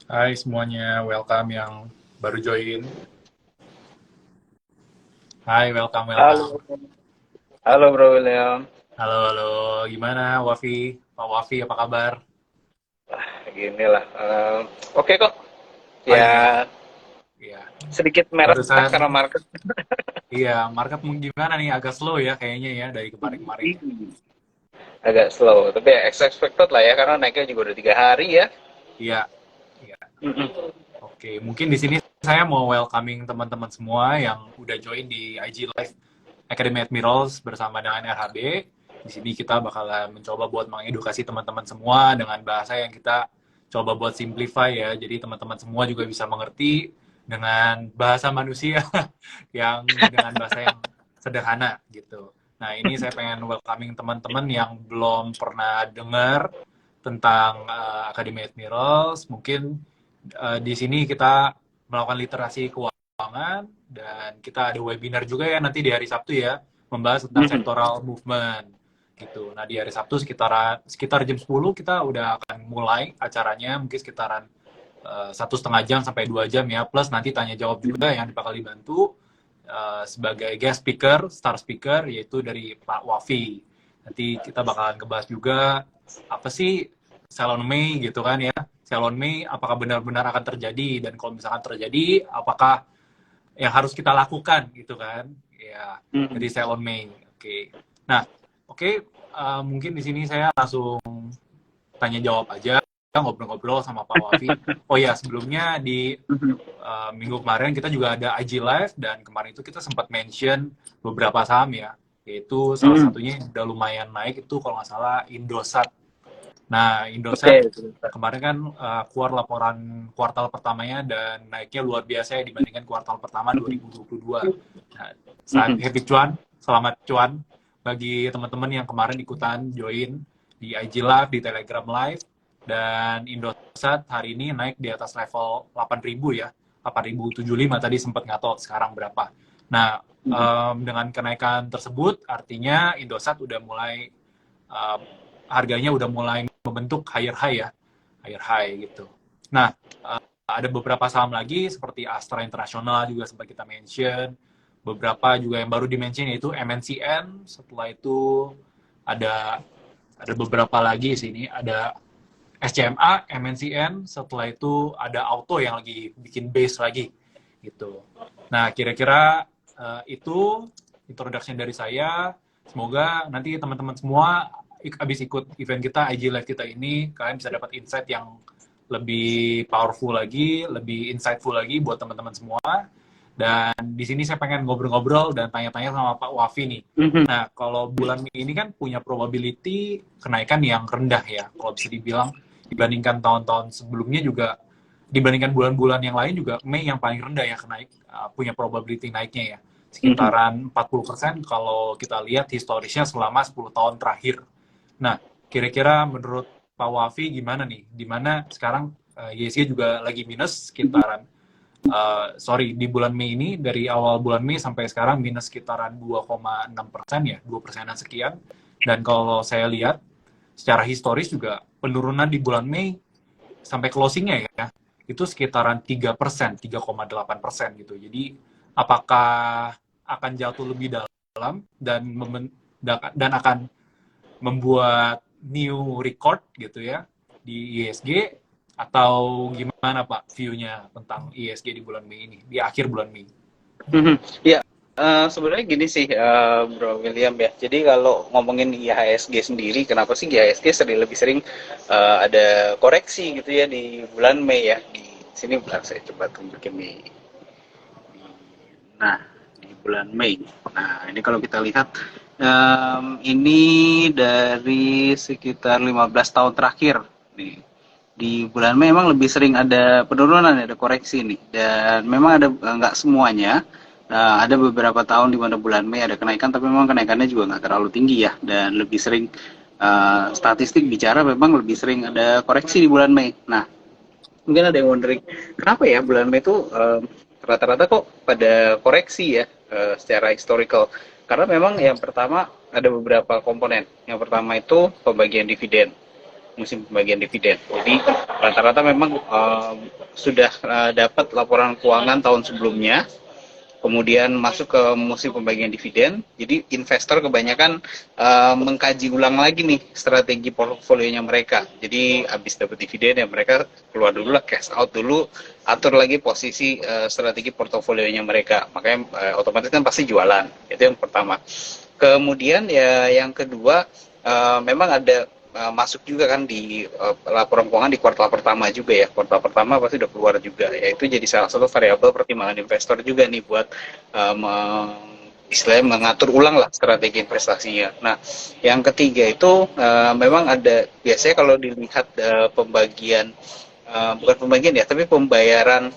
Hai semuanya, welcome yang baru join. Hai, welcome, welcome. Halo, halo Bro William. Halo, halo. Gimana, Wafi? Pak Wafi, apa kabar? Gini lah. Oke kok. Oh iya, Ya iya. sedikit merah Barusan, karena market. iya, market gimana nih? Agak slow ya kayaknya ya dari kemarin-kemarin ya. Agak slow, tapi ya expected lah ya karena naiknya juga udah 3 hari ya. Iya, iya. Mm-mm. Oke, mungkin di sini saya mau welcoming teman-teman semua yang udah join di IG Live Academy Admirals bersama dengan RHB. Di sini kita bakalan mencoba buat mengedukasi teman-teman semua dengan bahasa yang kita coba buat simplify ya. Jadi teman-teman semua juga bisa mengerti dengan bahasa manusia yang dengan bahasa yang sederhana gitu. Nah, ini saya pengen welcoming teman-teman yang belum pernah dengar tentang Academy Admirals. Mungkin di sini kita melakukan literasi keuangan dan kita ada webinar juga ya nanti di hari Sabtu ya membahas tentang Mhm. sectoral movement gitu. Nah di hari Sabtu sekitar jam 10 kita udah akan mulai acaranya mungkin sekitaran 1,5 jam sampai 2 jam ya plus nanti tanya jawab juga yang bakal dibantu sebagai guest speaker, star speaker yaitu dari Pak Wafi. Nanti kita bakalan ngebahas juga apa sih Salon Mei gitu kan ya. Salon Mei apakah benar-benar akan terjadi dan kalau misalkan terjadi apakah yang harus kita lakukan gitu kan. Ya, dari Mhm. Salon Mei. Oke. Nah, oke mungkin di sini saya langsung tanya jawab aja ngobrol-ngobrol sama Pak Wafi. Oh ya, sebelumnya di Mhm. minggu kemarin kita juga ada IG Live dan kemarin itu kita sempat mention beberapa saham ya, yaitu salah Mhm. satunya yang udah lumayan naik itu kalau nggak salah Indosat. Nah, Indosat Oke. kemarin kan keluar laporan kuartal pertamanya dan naiknya luar biasa ya dibandingkan kuartal pertama Mhm. 2022. Nah, saat Mhm. happy cuan, selamat cuan bagi teman-teman yang kemarin ikutan join di IG Live, di Telegram Live, dan Indosat hari ini naik di atas level 8.000 ya, 8.075 tadi sempat nggak tahu sekarang berapa. Nah, Mhm. dengan kenaikan tersebut artinya Indosat udah mulai um, harganya udah mulai membentuk higher high ya, higher high gitu. Nah, ada beberapa saham lagi seperti Astra International juga sempat kita mention, beberapa juga yang baru di-mention yaitu MNCN, setelah itu ada beberapa lagi di sini, ada SCMA, MNCN, setelah itu ada Auto yang lagi bikin base lagi gitu. Nah, kira-kira itu introduction dari saya. Semoga nanti teman-teman semua habis ikut event kita, IG Live kita ini, kalian bisa dapat insight yang lebih powerful lagi, lebih insightful lagi buat teman-teman semua. Dan di sini saya pengen ngobrol-ngobrol dan tanya-tanya sama Pak Wafi nih. Mhm. Nah, kalau bulan Mei ini kan punya probability kenaikan yang rendah ya, kalau bisa dibilang dibandingkan tahun-tahun sebelumnya juga, dibandingkan bulan-bulan yang lain juga Mei yang paling rendah ya punya probability naiknya ya, Mhm. sekitaran 40% kalau kita lihat historisnya selama 10 tahun terakhir. Nah, kira-kira menurut Pak Wafi gimana nih? Dimana sekarang ISG juga lagi minus sekitaran sorry, di bulan Mei ini, dari awal bulan Mei sampai sekarang minus sekitaran 2,6% ya, 2%-an sekian. Dan kalau saya lihat, secara historis juga penurunan di bulan Mei sampai closingnya ya, itu sekitaran 3%, 3,8% gitu. Jadi, apakah akan jatuh lebih dalam dan akan membuat new record gitu ya di ISG atau gimana Pak view-nya tentang ISG di bulan Mei ini, di akhir bulan Mei? Mhm. Ya, sebenarnya gini sih, Bro William ya. Jadi kalau ngomongin IHSG sendiri, kenapa sih IHSG lebih sering ada koreksi gitu ya di bulan Mei ya? Di sini bentar saya coba tunjukin nih. Nah, di bulan Mei. Nah, ini kalau kita lihat, ini dari sekitar 15 tahun terakhir nih. Di bulan Mei memang lebih sering ada penurunan, ada koreksi nih. Dan memang ada nggak semuanya. Ada beberapa tahun di mana bulan Mei ada kenaikan, tapi memang kenaikannya juga nggak terlalu tinggi ya. Dan lebih sering statistik bicara memang lebih sering ada koreksi di bulan Mei. Nah, mungkin ada yang wondering, kenapa ya bulan Mei itu rata-rata kok pada koreksi ya secara historical? Karena memang yang pertama ada beberapa komponen. Yang pertama itu pembagian dividen. musim pembagian dividen. Jadi rata-rata memang sudah dapat laporan keuangan tahun sebelumnya, kemudian masuk ke musim pembagian dividen. Jadi investor kebanyakan mengkaji ulang lagi nih strategi portofolionya mereka. Jadi habis dapat dividen ya mereka keluar dulu lah, cash out dulu, atur lagi posisi strategi portofolionya mereka. Makanya otomatis kan pasti jualan. Itu yang pertama. Kemudian ya yang kedua, memang ada masuk juga kan di laporan keuangan di kuartal pertama juga ya. Kuartal pertama pasti udah keluar juga. Ya itu jadi salah satu variabel pertimbangan investor juga nih buat istilahnya mengatur ulang lah strategi investasinya. Nah, yang ketiga itu memang ada biasanya kalau dilihat pembagian bukan pembagian ya, tapi pembayaran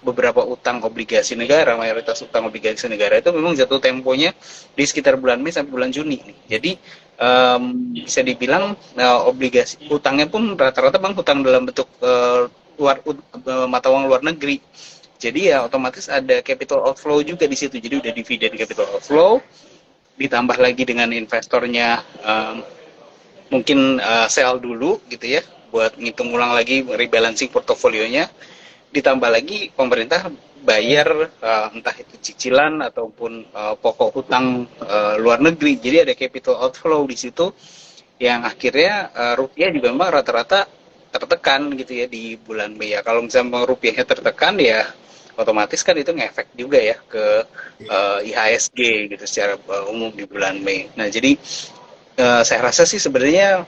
beberapa utang obligasi negara, mayoritas utang obligasi negara itu memang jatuh temponya di sekitar bulan Mei sampai bulan Juni nih. Jadi bisa dibilang obligasi utangnya pun rata-rata bang utang dalam bentuk mata uang luar negeri. Jadi ya otomatis ada capital outflow juga di situ. Jadi udah dividen capital outflow, ditambah lagi dengan investornya mungkin sell dulu gitu ya, buat ngitung ulang lagi rebalancing portofolionya, ditambah lagi pemerintah bayar entah itu cicilan ataupun pokok hutang luar negeri. Jadi ada capital outflow di situ yang akhirnya rupiah juga memang rata-rata tertekan gitu ya di bulan Mei ya. Kalau misalnya rupiahnya tertekan ya otomatis kan itu ngefek juga ya ke IHSG gitu secara umum di bulan Mei. Nah jadi saya rasa sih sebenarnya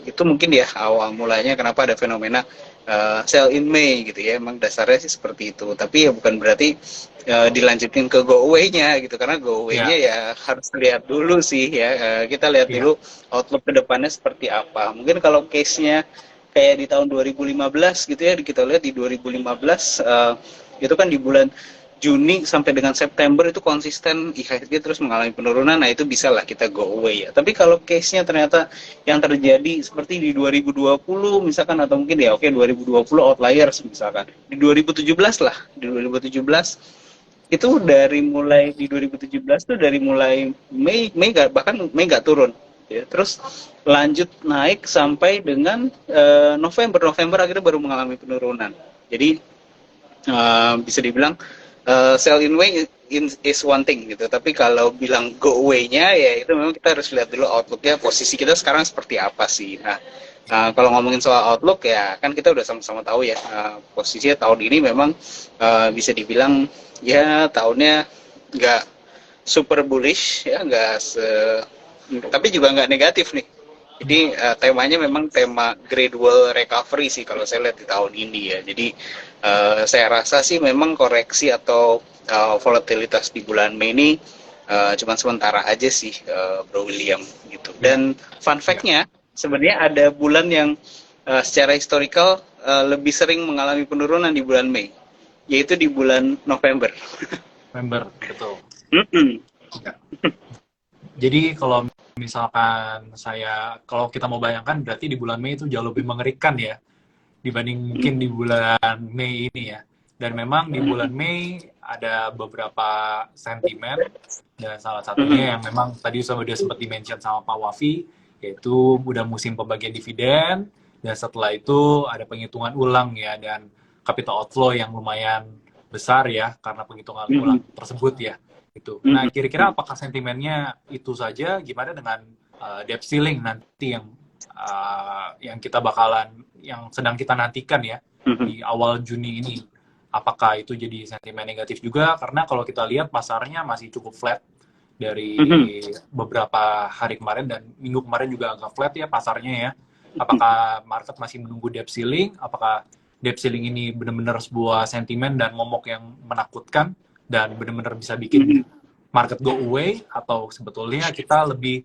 itu mungkin ya awal mulanya kenapa ada fenomena sell in May gitu ya. Emang dasarnya sih seperti itu. Tapi ya bukan berarti dilanjutin ke go away-nya gitu, karena go away-nya ya harus lihat dulu sih ya. Kita lihat dulu outlook ke depannya seperti apa. Mungkin kalau case-nya kayak di tahun 2015 gitu ya, kita lihat di 2015 itu kan di bulan Juni sampai dengan September itu konsisten IHSG terus mengalami penurunan. Nah itu bisa lah kita go away ya. Tapi kalau case-nya ternyata yang terjadi seperti di 2020 misalkan, atau mungkin ya oke 2020 outliers misalkan, di 2017 lah, di 2017 itu dari mulai di 2017 tuh dari mulai Mei bahkan Mei nggak turun ya, terus lanjut naik sampai dengan November akhirnya baru mengalami penurunan. Jadi bisa dibilang sell in way is one thing gitu, tapi kalau bilang go away-nya ya itu memang kita harus lihat dulu outlook-nya, posisi kita sekarang seperti apa sih. Nah, kalau ngomongin soal outlook ya kan kita udah sama-sama tahu ya, posisinya tahun ini memang bisa dibilang ya tahunnya nggak super bullish ya, tapi juga nggak negatif nih. Jadi temanya memang tema gradual recovery sih kalau saya lihat di tahun ini ya. Jadi saya rasa sih memang koreksi atau volatilitas di bulan Mei ini cuma sementara aja sih, Bro William gitu. Dan fun fact-nya sebenarnya ada bulan yang secara historical lebih sering mengalami penurunan di bulan Mei, yaitu di bulan November. November, betul. Ya. Jadi kalau misalkan kalau kita mau bayangkan berarti di bulan Mei itu jauh lebih mengerikan ya dibanding mungkin di bulan Mei ini ya. Dan memang di bulan Mei ada beberapa sentimen, dan salah satunya yang memang tadi sudah sempat di-mention sama Pak Wafi, yaitu udah musim pembagian dividen, dan setelah itu ada penghitungan ulang ya, dan capital outflow yang lumayan besar ya karena penghitungan ulang tersebut ya. Itu. Nah, kira-kira apakah sentimennya itu saja? Gimana dengan debt ceiling nanti yang sedang kita nantikan ya di awal Juni ini? Apakah itu jadi sentimen negatif juga? Karena kalau kita lihat pasarnya masih cukup flat dari beberapa hari kemarin, dan minggu kemarin juga agak flat ya pasarnya ya. Apakah market masih menunggu debt ceiling? Apakah debt ceiling ini benar-benar sebuah sentimen dan momok yang menakutkan dan benar-benar bisa bikin market go away, atau sebetulnya kita lebih,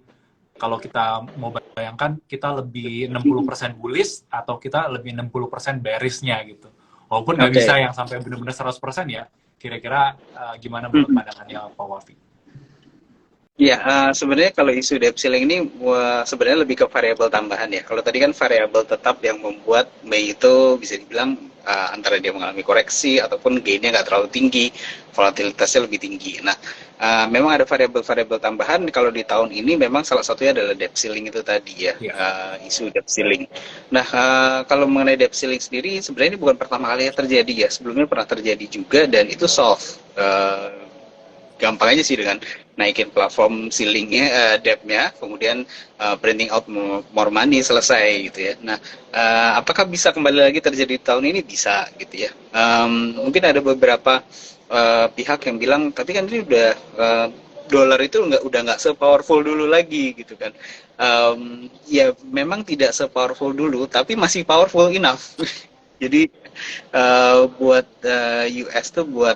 kalau kita mau bayangkan, kita lebih 60% bullish atau kita lebih 60% bearish-nya gitu. Walaupun nggak bisa yang sampai benar-benar 100% ya. Kira-kira gimana menurut pandangannya Pak Wafi? Ya, sebenarnya kalau isu debt ceiling ini sebenarnya lebih ke variabel tambahan ya. Kalau tadi kan variabel tetap yang membuat Mei itu bisa dibilang antara dia mengalami koreksi ataupun gainnya nggak terlalu tinggi, volatilitasnya lebih tinggi. Nah, memang ada variabel-variabel tambahan kalau di tahun ini, memang salah satunya adalah debt ceiling itu tadi ya, Iya. isu debt ceiling. Nah, kalau mengenai debt ceiling sendiri, sebenarnya ini bukan pertama kali terjadi ya, sebelumnya pernah terjadi juga dan itu solve. Gampang aja sih dengan naikin platform ceilingnya, debt-nya, kemudian printing out more money, selesai gitu ya. Nah, apakah bisa kembali lagi terjadi tahun ini? Bisa gitu ya. Mungkin ada beberapa pihak yang bilang, tapi kan ini udah dolar itu udah nggak se-powerful dulu lagi gitu kan. Ya memang tidak se-powerful dulu, tapi masih powerful enough. Jadi buat US tuh buat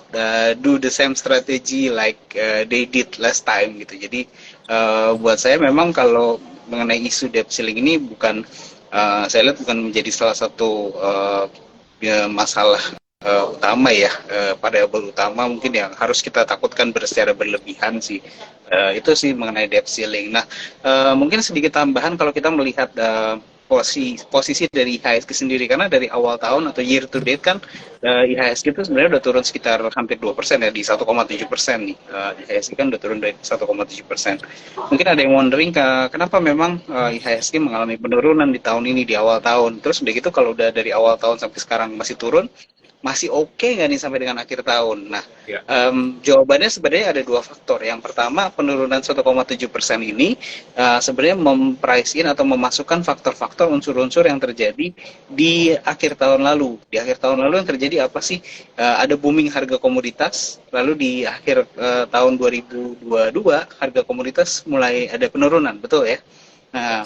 do the same strategy like they did last time gitu. Jadi buat saya memang kalau mengenai isu debt ceiling ini bukan, saya lihat bukan menjadi salah satu ya, masalah utama ya, variabel utama mungkin yang harus kita takutkan secara berlebihan sih. Itu sih mengenai debt ceiling. Nah, mungkin sedikit tambahan kalau kita melihat posisi dari IHSG sendiri, karena dari awal tahun atau year to date kan IHSG itu sebenarnya udah turun sekitar hampir 2% ya, di 1,7% nih. IHSG kan udah turun dari 1,7%. Mungkin ada yang wondering kenapa memang IHSG mengalami penurunan di tahun ini, di awal tahun. Terus udah gitu kalau udah dari awal tahun sampai sekarang masih turun, masih oke nggak nih sampai dengan akhir tahun? Nah, Ya. jawabannya sebenarnya ada dua faktor. Yang pertama, penurunan 1,7% ini sebenarnya memprice in atau memasukkan faktor-faktor unsur-unsur yang terjadi di akhir tahun lalu. Di akhir tahun lalu yang terjadi apa sih? Ada booming harga komoditas, lalu di akhir tahun 2022 harga komoditas mulai ada penurunan, betul ya? Nah,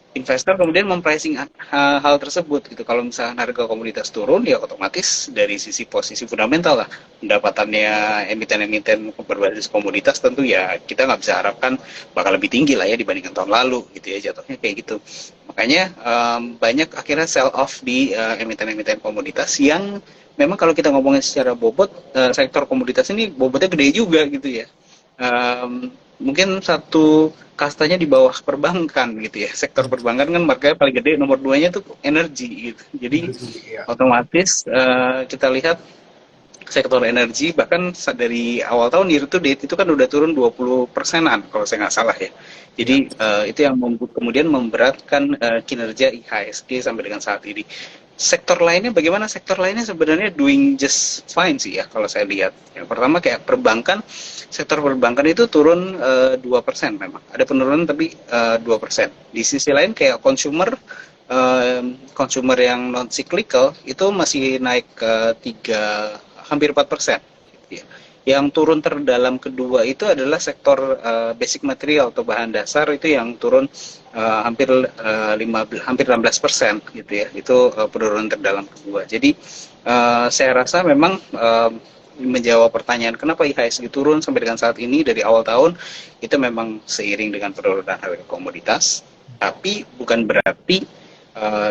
investor kemudian mempricing hal tersebut gitu. Kalau misalnya harga komoditas turun, ya otomatis dari sisi posisi fundamental lah, pendapatannya emiten-emiten berbasis komoditas tentu ya kita nggak bisa harapkan bakal lebih tinggi lah ya dibandingkan tahun lalu gitu ya, jatuhnya kayak gitu. Makanya banyak akhirnya sell off di emiten-emiten komoditas yang memang kalau kita ngomongin secara bobot, sektor komoditas ini bobotnya gede juga gitu ya. Mungkin satu kastanya di bawah perbankan gitu ya. Sektor perbankan kan markanya paling gede, nomor 2-nya tuh energi gitu. Jadi Ya. otomatis kita lihat sektor energi bahkan dari awal tahun year to date itu kan udah turun 20%-an kalau saya nggak salah ya. Jadi itu yang kemudian memberatkan kinerja IHSG sampai dengan saat ini. Sektor lainnya bagaimana? Sektor lainnya sebenarnya doing just fine sih ya kalau saya lihat. Yang pertama kayak perbankan, sektor perbankan itu turun 2% memang. Ada penurunan tapi 2%. Di sisi lain kayak consumer yang non cyclical itu masih naik ke hampir 4%. Gitu ya. Yang turun terdalam kedua itu adalah sektor basic material atau bahan dasar, itu yang turun hampir 16% gitu ya. Itu penurunan terdalam kedua. Jadi saya rasa memang menjawab pertanyaan kenapa IHSG turun sampai dengan saat ini dari awal tahun, itu memang seiring dengan penurunan harga komoditas. Tapi bukan berarti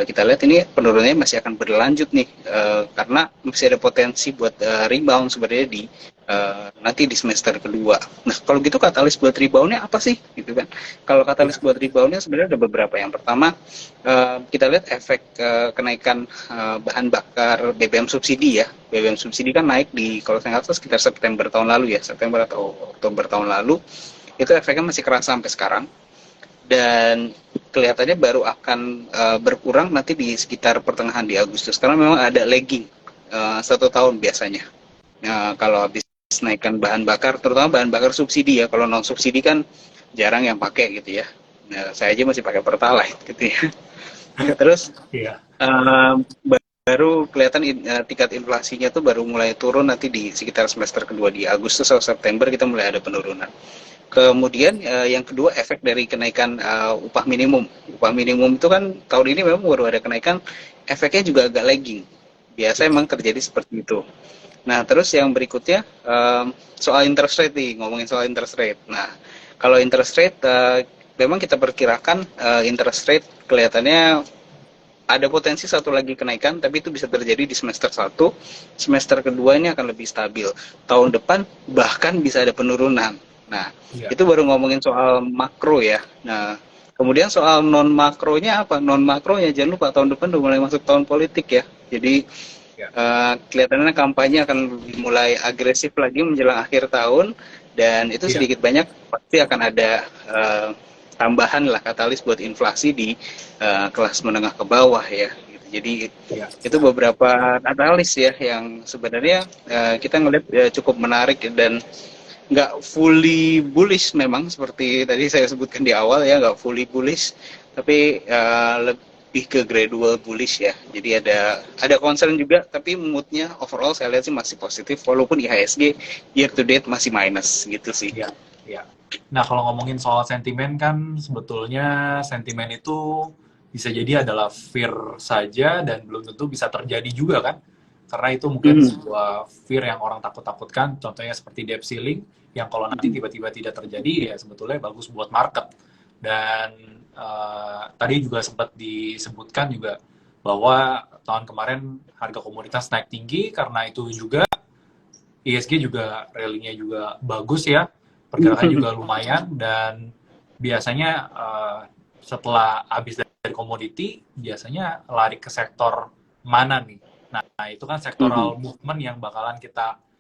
kita lihat ini penurunannya masih akan berlanjut nih, karena masih ada potensi buat rebound sebenarnya di nanti di semester kedua. Nah, kalau gitu katalis buat reboundnya apa sih? Gitu kan? Kalau katalis buat reboundnya sebenarnya ada beberapa. Yang pertama, kita lihat efek kenaikan bahan bakar BBM subsidi ya. BBM subsidi kan naik di, kalau saya nggak salah sekitar September tahun lalu ya, September atau Oktober tahun lalu. Itu efeknya masih kerasa sampai sekarang. Dan kelihatannya baru akan berkurang nanti di sekitar pertengahan di Agustus, karena memang ada lagging 1 tahun biasanya. Kalau habis naikkan bahan bakar, terutama bahan bakar subsidi ya, kalau non subsidi kan jarang yang pakai gitu ya. Nah, saya aja masih pakai Pertalite gitu ya. Terus baru kelihatan tingkat inflasinya tuh baru mulai turun nanti di sekitar semester kedua, di Agustus atau September kita mulai ada penurunan. Kemudian yang kedua, efek dari kenaikan upah minimum. Upah minimum itu kan tahun ini memang baru ada kenaikan, efeknya juga agak lagging. Biasa emang terjadi seperti itu. Nah, terus yang berikutnya soal interest rate nih, ngomongin soal interest rate. Nah, kalau interest rate memang kita perkirakan interest rate kelihatannya ada potensi satu lagi kenaikan, tapi itu bisa terjadi di semester 1, semester kedua ini akan lebih stabil. Tahun depan bahkan bisa ada penurunan. Nah, itu baru ngomongin soal makro ya. Nah, kemudian soal non makronya apa? Non makronya jangan lupa tahun depan udah mulai masuk tahun politik ya. Jadi Ya. Kelihatannya kampanye akan mulai agresif lagi menjelang akhir tahun, dan itu Iya. sedikit banyak pasti akan ada tambahan lah katalis buat inflasi di kelas menengah ke bawah ya. Gitu. Jadi Iya. itu beberapa katalis ya yang sebenarnya kita ngelihat cukup menarik dan nggak fully bullish memang seperti tadi saya sebutkan di awal ya, nggak fully bullish tapi lebih ke gradual bullish ya. Jadi ada concern juga, tapi moodnya overall saya lihat sih masih positif walaupun IHSG year to date masih minus gitu sih. Iya. Iya. Nah, kalau ngomongin soal sentimen kan sebetulnya sentimen itu bisa jadi adalah fear saja dan belum tentu bisa terjadi juga kan. Karena itu mungkin sebuah fear yang orang takut-takutkan, contohnya seperti debt ceiling, yang kalau nanti tiba-tiba tidak terjadi, ya sebetulnya bagus buat market. Dan tadi juga sempat disebutkan juga bahwa tahun kemarin harga komoditas naik tinggi, karena itu juga ISG juga rally-nya juga bagus ya, pergerakan juga lumayan, dan biasanya setelah habis dari komoditi, biasanya lari ke sektor mana nih? Nah, itu kan sektoral movement yang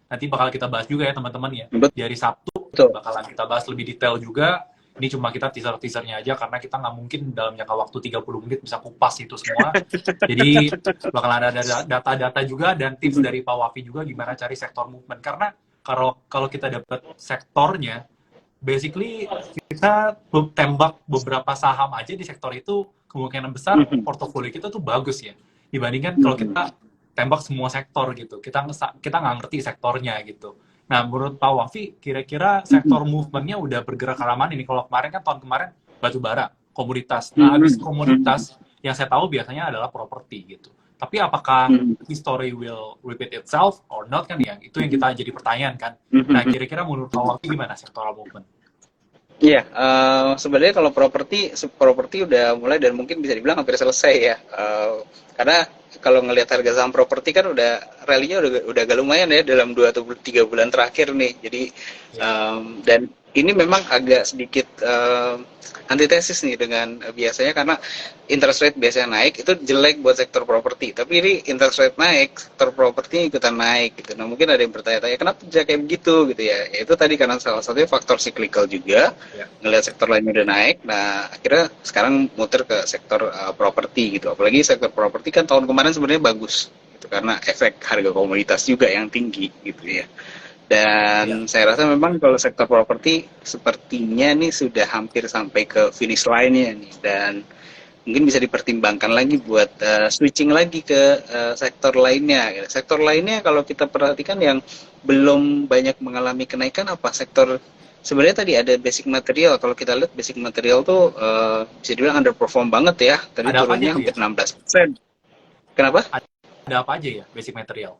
nanti bakal kita bahas juga ya teman-teman ya. Di hari Sabtu Betul. bakalan kita bahas lebih detail juga. Ini cuma kita teaser-teasernya aja karena kita nggak mungkin dalam jangka waktu 30 menit bisa kupas itu semua. Jadi bakal ada data-data juga dan tips dari Pak Wafi juga gimana cari sektor movement. Karena kalau kita dapat sektornya, basically kita tembak beberapa saham aja di sektor itu, kemungkinan besar portofolio kita tuh bagus ya, dibandingkan kalau kita tembak semua sektor gitu, kita nggak ngerti sektornya gitu. Nah, menurut Pak Wafi, kira-kira sektor movementnya udah bergerak ke arah mana ini? Kalau kemarin kan tahun kemarin batu bara, komoditas. Nah, habis komoditas yang saya tahu biasanya adalah properti gitu. Tapi apakah history will repeat itself or not kan ya? Itu yang kita jadi pertanyaan kan. Nah, kira-kira menurut Pak Wafi gimana sektoral movement? Iya, sebenarnya kalau properti udah mulai dan mungkin bisa dibilang hampir selesai ya. Karena kalau ngelihat harga saham properti kan udah rally-nya udah agak lumayan ya dalam 2 atau 3 bulan terakhir nih. Jadi dan ini memang agak sedikit antitesis nih dengan biasanya, karena interest rate biasanya naik itu jelek buat sektor properti. Tapi ini interest rate naik, sektor properti ikutan naik gitu. Nah, mungkin ada yang bertanya-tanya kenapa bisa kayak begitu gitu ya. Itu tadi karena salah satunya faktor cyclical juga. Ngelihat sektor lainnya udah naik, nah akhirnya sekarang muter ke sektor properti gitu. Apalagi sektor properti kan tahun kemarin sebenarnya bagus gitu karena efek harga komoditas juga yang tinggi gitu ya. Dan saya rasa memang kalau sektor properti sepertinya nih sudah hampir sampai ke finish line-nya nih, dan mungkin bisa dipertimbangkan lagi buat switching lagi ke sektor lainnya. Sektor lainnya kalau kita perhatikan yang belum banyak mengalami kenaikan apa sektor, sebenarnya tadi ada basic material. Kalau kita lihat basic material tuh bisa dibilang underperform banget ya. Tadi Ada apa aja turunnya tuh ya? hampir 16%. Kenapa? Ada apa aja ya basic material?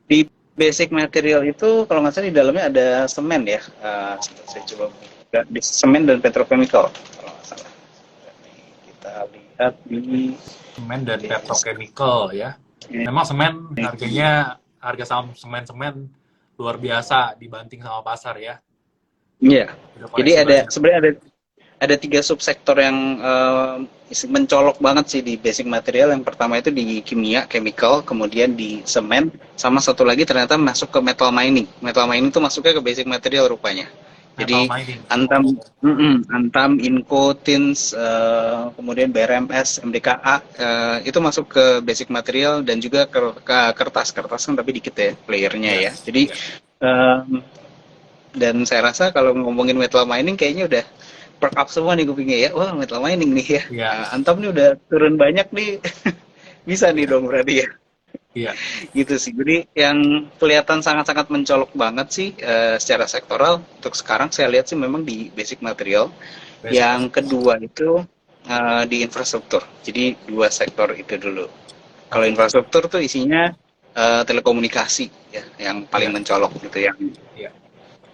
Di basic material itu kalau nggak salah di dalamnya ada semen ya. Saya coba buka di semen dan petrochemical kalau nggak salah. Kita lihat di Semen dan petrochemical ya. Memang semen harganya, harga saham semen luar biasa dibanting sama pasar ya. Iya. Udah Jadi koreksi banyak. sebenarnya ada 3 subsektor yang mencolok banget sih di basic material. Yang pertama itu di kimia, chemical, kemudian di semen, sama satu lagi ternyata masuk ke metal mining. Metal mining itu masuknya ke basic material rupanya. Jadi Metal mining. Antam, Inco, Tins, kemudian BRMS, MDKA itu masuk ke basic material, dan juga ke kertas kan tapi dikit ya playernya ya. Jadi dan saya rasa kalau ngomongin metal mining kayaknya udah perk up semua nih kupingnya ya. Wah, metal mining nih ya. Antam nih udah turun banyak nih. Bisa nih dong berarti ya. Iya. Gitu sih. Jadi yang kelihatan sangat-sangat mencolok banget sih secara sektoral untuk sekarang saya lihat sih memang di basic material. Yang kedua itu di infrastruktur. Jadi 2 sektor itu dulu. Kalau infrastruktur tuh isinya telekomunikasi ya, yang paling mencolok gitu ya.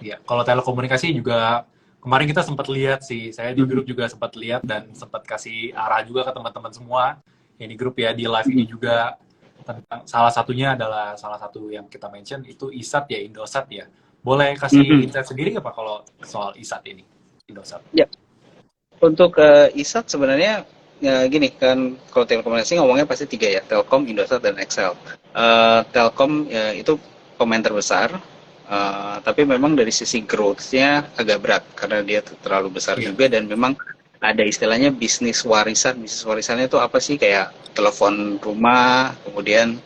Iya. Kalau telekomunikasi juga kemarin kita sempat lihat sih, saya di grup juga sempat lihat dan sempat kasih arah juga ke teman-teman semua yang di grup ya, di live ini juga, tentang salah satunya adalah salah satu yang kita mention itu ISAT ya, Indosat ya. Boleh kasih insight sendiri nggak Pak kalau soal ISAT ini, Indosat? Ya, untuk ISAT sebenarnya gini kan, kalau telekomunikasi ngomongnya pasti 3 ya, Telkom, Indosat, dan Excel. Telkom itu pemain terbesar, tapi memang dari sisi growth-nya agak berat karena dia terlalu besar Iya. juga dan memang ada istilahnya bisnis warisan. Bisnis warisannya itu apa sih? Kayak telepon rumah, kemudian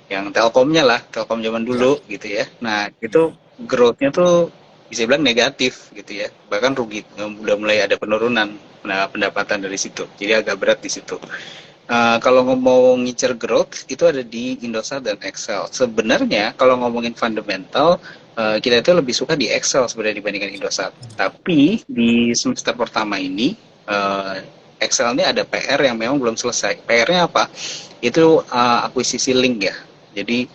yang Telkomnya lah, Telkom zaman Iya. dulu gitu ya. Nah, itu growth-nya tuh bisa bilang negatif gitu ya. Bahkan rugi, udah mulai ada penurunan pendapatan dari situ. Jadi agak berat di situ. Kalau mau ngincer growth itu ada di Indosat dan Excel. Sebenarnya kalau ngomongin fundamental kita itu lebih suka di Excel sebenarnya dibandingkan Indosat. Tapi di semester pertama ini Excel ini ada PR yang memang belum selesai. PR-nya apa? Itu akuisisi link ya. Jadi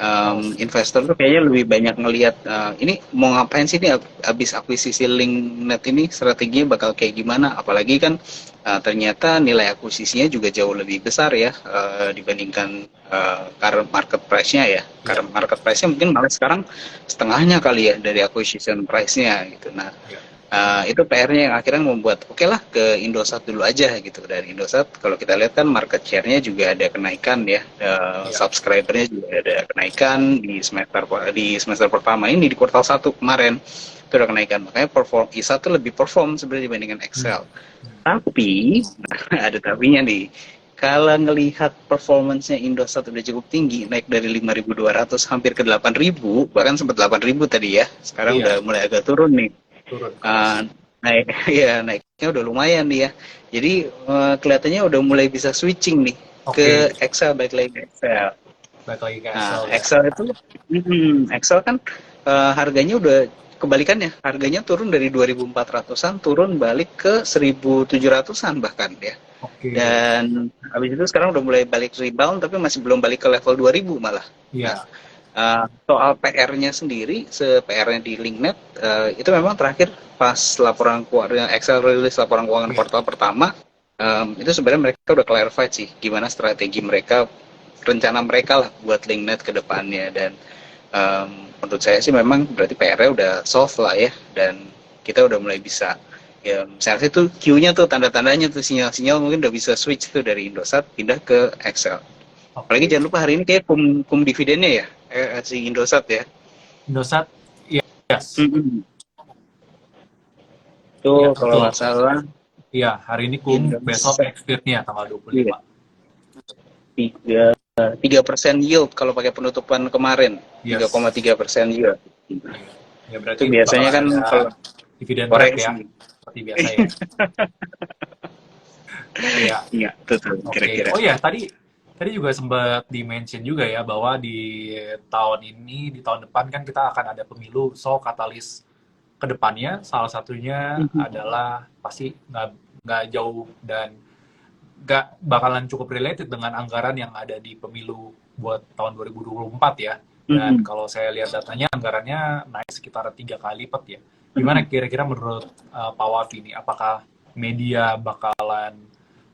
Oh, investor tuh kayaknya lebih banyak ngelihat ini mau ngapain sih nih abis akuisisi link net ini strateginya bakal kayak gimana, apalagi kan ternyata nilai akuisisinya juga jauh lebih besar ya dibandingkan current market price-nya ya. iya. Current market price-nya mungkin malah sekarang setengahnya kali ya dari acquisition price-nya gitu. Nah, Iya. itu PR-nya yang akhirnya membuat oke lah ke Indosat dulu aja gitu. Dari Indosat kalau kita lihat kan market share-nya juga ada kenaikan ya, Iya. subscriber-nya juga ada kenaikan di semester pertama ini di kuartal 1 kemarin itu ada kenaikan, makanya perform ISA tuh lebih perform sebenarnya dibandingkan Hmm. Excel. Hmm. Tapi ada tapinya nih. Kalau ngelihat performance-nya Indosat udah cukup tinggi, naik dari 5.200 hampir ke 8.000, bahkan sempat 8.000 tadi ya. Sekarang Iya, udah mulai agak turun nih. turun keras. Uh, naik ya naiknya udah lumayan nih ya. Jadi kelihatannya udah mulai bisa switching nih ke Oke, Excel, balik lagi ke Excel. balik lagi ke Nah, Excel ya. Excel itu Excel kan harganya udah kebalikannya. Harganya turun dari 2.400-an turun balik ke 1.700-an bahkan ya. Oke, Dan habis itu sekarang udah mulai balik rebound tapi masih belum balik ke level 2.000 malah. Nah, iya. soal PR-nya sendiri, PR-nya di LinkNet itu memang terakhir pas laporan keuangan Excel rilis laporan keuangan Iya. kuartal pertama, itu sebenarnya mereka udah clarified sih gimana strategi mereka, rencana mereka lah buat LinkNet ke depannya. Dan menurut saya sih memang berarti PR-nya udah solve lah ya, dan kita udah mulai bisa ya, misalnya itu Q-nya tuh tanda-tandanya tuh sinyal-sinyal mungkin udah bisa switch tuh dari Indosat pindah ke Excel. Apalagi Oke. jangan lupa hari ini kayak kum dividennya ya, si Indosat ya. Indosat, iya. Yes. Mm-mm. Iya, Tuh kalau betul. nggak salah Iya, hari ini besok Indosat expirednya tanggal iya, 25. 3% yield kalau pakai penutupan kemarin, tiga koma Yes. tiga persen yield. Iya. Ya Itu berarti biasanya bakalan kan ada kalau dividen trap ya, koreksi. seperti biasa ya. Iya. Iya, betul Oke. kira-kira. Oh ya, tadi tadi juga sempat di-mention juga ya bahwa di tahun ini, di tahun depan kan kita akan ada pemilu, so katalis ke depannya salah satunya adalah pasti nggak jauh dan nggak bakalan cukup related dengan anggaran yang ada di pemilu buat tahun 2024 ya. Dan kalau saya lihat datanya anggarannya naik sekitar 3 kali lipat ya. Gimana kira-kira menurut Pak Wafi ini? Apakah media bakalan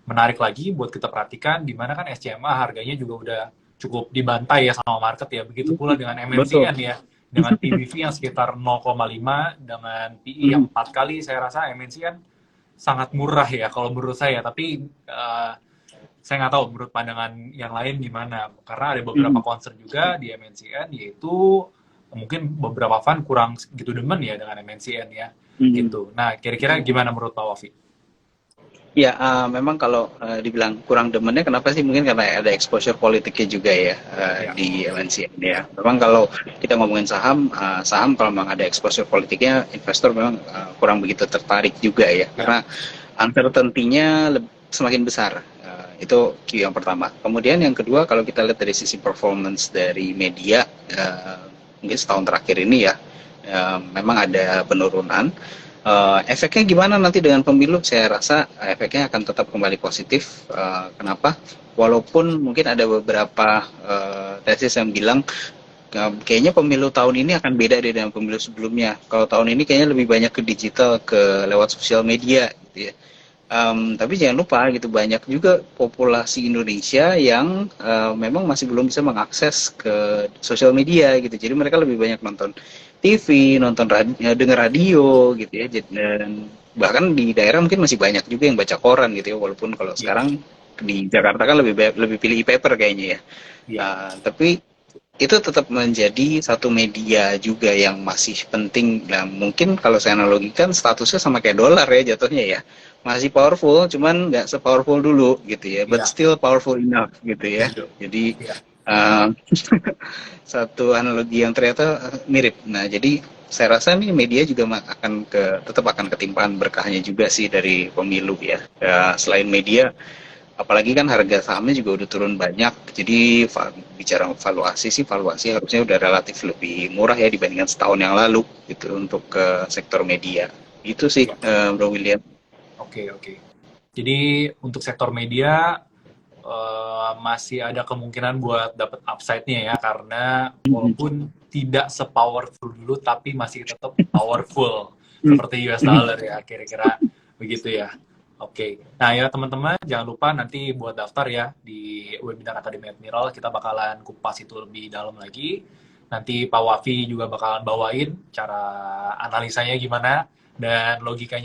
menarik lagi buat kita perhatikan? Di mana kan SCMA harganya juga udah cukup dibantai ya sama market ya. Begitu pula dengan Betul. MNCN ya. Dengan PBV yang sekitar 0,5 dengan PI yang 4 kali, saya rasa MNCN sangat murah ya kalau menurut saya. Tapi saya nggak tahu menurut pandangan yang lain gimana. Karena ada beberapa concern juga di MNCN, yaitu mungkin beberapa fan kurang gitu demen ya dengan MNCN ya. Gitu. Nah, kira-kira gimana menurut Pak Wafi? Ya, memang kalau dibilang kurang demennya kenapa sih? Mungkin karena ada exposure politiknya juga ya Ya, di LNC ya. Memang kalau kita ngomongin saham, saham kalau memang ada exposure politiknya, investor memang kurang begitu tertarik juga ya. ya, Karena uncertainty-nya semakin besar. Itu Q yang pertama. Kemudian yang kedua, kalau kita lihat dari sisi performance dari media, mungkin setahun terakhir ini ya, memang ada penurunan. Efeknya gimana nanti dengan pemilu? Saya rasa efeknya akan tetap kembali positif. Kenapa? Walaupun mungkin ada beberapa tesis yang bilang kayaknya pemilu tahun ini akan beda deh dengan pemilu sebelumnya. Kalau tahun ini kayaknya lebih banyak ke digital, ke lewat sosial media, gitu ya. Tapi jangan lupa gitu, banyak juga populasi Indonesia yang memang masih belum bisa mengakses ke sosial media gitu. Jadi mereka lebih banyak nonton TV, nonton radio, denger radio gitu ya. Dan bahkan di daerah mungkin masih banyak juga yang baca koran gitu ya. Walaupun kalau ya, sekarang di Jakarta kan lebih pilih e-paper kayaknya ya. Iya, Tapi itu tetap menjadi satu media juga yang masih penting. Nah, mungkin kalau saya analogikan statusnya sama kayak dolar ya jatuhnya ya. Masih powerful, cuman nggak se-powerful dulu gitu ya. But iya, still powerful enough gitu ya. setuju. Jadi Iya, uh, satu analogi yang ternyata mirip. Nah, jadi saya rasa nih media juga tetap akan ketimpaan berkahnya juga sih dari pemilu ya. Selain media, apalagi kan harga sahamnya juga udah turun banyak, jadi bicara valuasi sih, valuasi harusnya udah relatif lebih murah ya dibandingkan setahun yang lalu gitu untuk ke sektor media. Itu sih, iya. Bro William. Oke, oke. Jadi untuk sektor media masih ada kemungkinan buat dapat upside-nya ya, karena walaupun tidak se-powerful dulu tapi masih tetap powerful seperti US dollar ya, kira-kira begitu ya. Oke. Nah, ya teman-teman jangan lupa nanti buat daftar ya di webinar Akademi Admiral, kita bakalan kupas itu lebih dalam lagi. Nanti Pak Wafi juga bakalan bawain cara analisanya gimana dan logika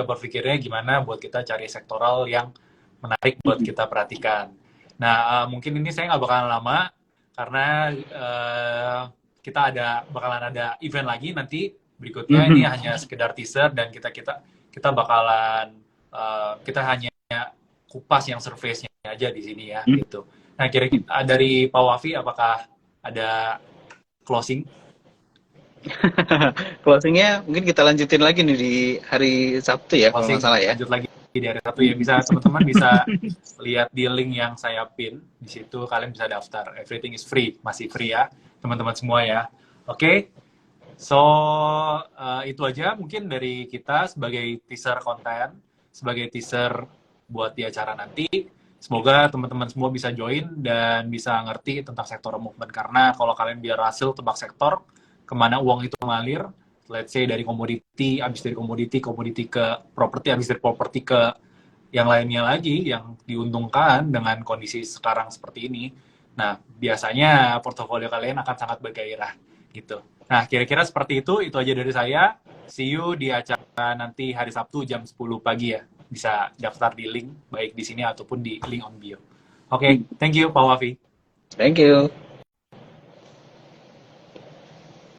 berpikirnya gimana buat kita cari sektoral yang menarik buat kita perhatikan. Nah, mungkin ini saya nggak bakalan lama karena kita bakalan ada event lagi nanti berikutnya. Ini hanya sekedar teaser dan kita bakalan kita hanya kupas yang surface-nya aja di sini ya gitu. Nah, kira-kira dari Pak Wafi apakah ada closing? Closingnya mungkin kita lanjutin lagi nih di hari Sabtu ya kalau nggak Closing salah ya. lanjut lagi di hari satu ya, bisa teman-teman bisa lihat di link yang saya pin di situ, kalian bisa daftar, everything is free, masih free ya teman-teman semua ya. Oke. So itu aja mungkin dari kita sebagai teaser konten, sebagai teaser buat di acara nanti. Semoga teman-teman semua bisa join dan bisa ngerti tentang sektor movement, karena kalau kalian biar hasil tebak sektor kemana uang itu mengalir, let's say dari komoditi, habis dari komoditi ke properti, habis dari properti ke yang lainnya lagi yang diuntungkan dengan kondisi sekarang seperti ini. Nah, biasanya portofolio kalian akan sangat bergairah gitu. Nah, kira-kira seperti itu aja dari saya. See you di acara nanti hari Sabtu jam 10 pagi ya. Bisa daftar di link, baik di sini ataupun di link on bio. Oke, thank you Pak Wafi. Thank you.